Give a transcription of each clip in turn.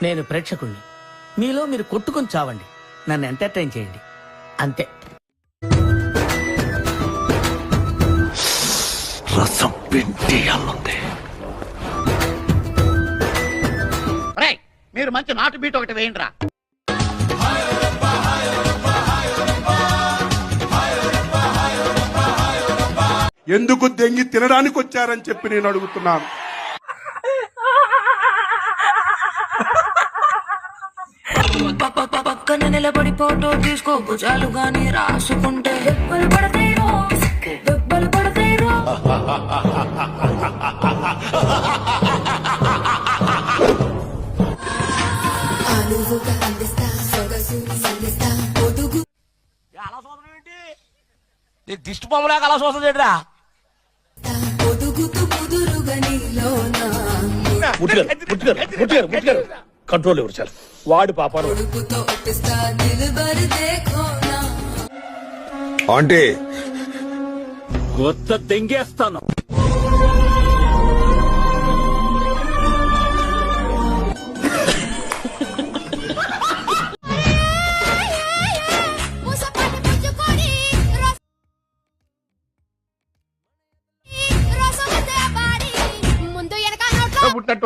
నేను ప్రేక్షకుణ్ణి. మీలో మీరు కొట్టుకొని చావండి, నన్ను ఎంటర్టైన్ చేయండి, అంతే. రసం పిండియాలంది. మీరు మంచి నాటు బీట్ ఒకటి వేయండిరా. ఎందుకు దెంగి తినడానికి వచ్చారని చెప్పి నేను అడుగుతున్నాను. పక్కన నిలబడి ఫోటో తీసుకో, భుజాలు గాని రాసుకుంటే దెబ్బలు పడతాయిరో, దెబ్బలు పడతాయిరో. దిష్టి బొమ్మలాగా అలా చూస్తుందేట్రా. కంట్రోల్ ఎవరు చాలు, వాడు పాపాడు. అంటే కొత్త దెంగేస్తాను.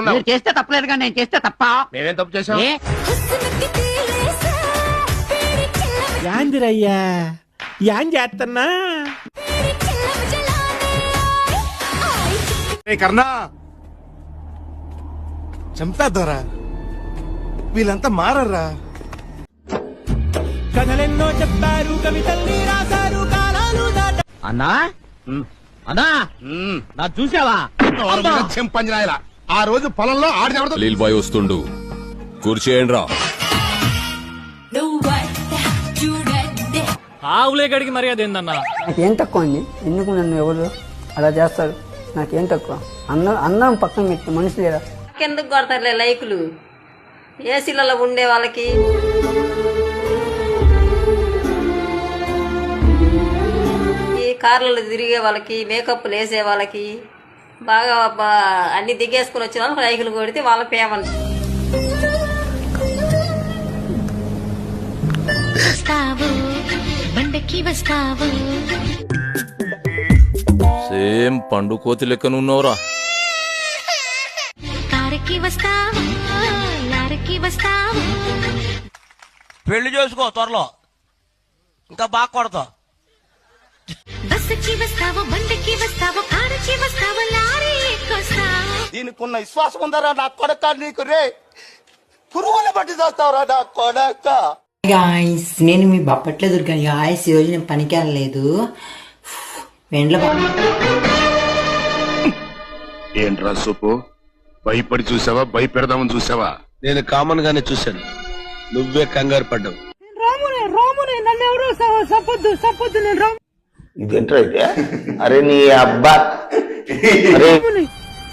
మీరు చేస్తే తప్పలేదు కానీ నేను చేస్తే తప్ప. మేమేం తప్పు చేసాం? యాందిరయ్యా యాన్ చేస్తున్నా. కర్ణా చంపేద్దారా, వీళ్ళంతా మారరా. కథలెన్నో చెప్పారు, కవితల్ని రాశారు, కాలాలు దాట. అన్నా అన్నా నా చూసావా? చెంపంజనాయలా ఆ రోజు పొలంలో ఆడిన లీల్ బాయ్ వస్తుండు, కూర్చేయండి రా. ఆవులే గడికి మర్యాద ఏందన్నా? నాకేం తక్కువ అండి? ఎందుకు నన్ను ఎవరు అలా చేస్తారు? నాకేం తక్కువ? అన్నం పక్కన పెట్టి మనిషి లేదా? ఎందుకు కొడతారులే లైకులు? ఏసీలలో ఉండే వాళ్ళకి, ఈ కార్లలో తిరిగే వాళ్ళకి, మేకప్లు వేసే వాళ్ళకి, బాగా అన్ని దిగేసుకుని వచ్చిన వాళ్ళకి లైకులు కొడితే వాళ్ళ పేమెంట్. సేమ్ పండు కోతి లెక్కనున్నావురా. పెళ్లి చేసుకో త్వరలో, ఇంకా బాగా కొడతావు. దీనికున్న విశ్వాసం ఉందరా నా కొడక, నీకు రే పురుగులు బట్టి చేస్తావురా నా కొడక. గాయ్స్, నేను మీ బప్పట్లే దుర్గా. గాయ్స్, ఈరోజు నేను పనికి వెళ్ళలేదు. ఏంట్రా సూపు, భయపడి చూసావా భయపెడదామని చూసావా? నేను కామన్ గానే చూశాను, నువ్వే కంగారు పడ్డావు. ఇదేంట్రా అయితే? అరే నీ అబ్బా,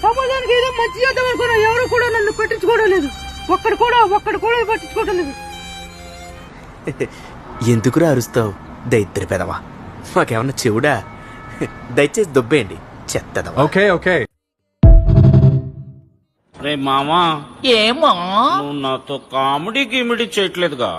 సమాజానికి ఏదో మంచి చేద్దాం అనుకున్నా, ఎవరు కూడా నన్ను పట్టించుకోవడం లేదు. ఒక్కడు కూడా పట్టించుకోవడం లేదు. ఎందుకురా అరుస్తావు దైత్రి పెదవా? మాకేమన్నా చెవుడా? దయచేసి దొబ్బేయండి చెత్తదవా. Okay okay. రే మామా, ఏమా నువ్వు నాతో కామెడీ గిమిడీ చేయట్లేదుగా?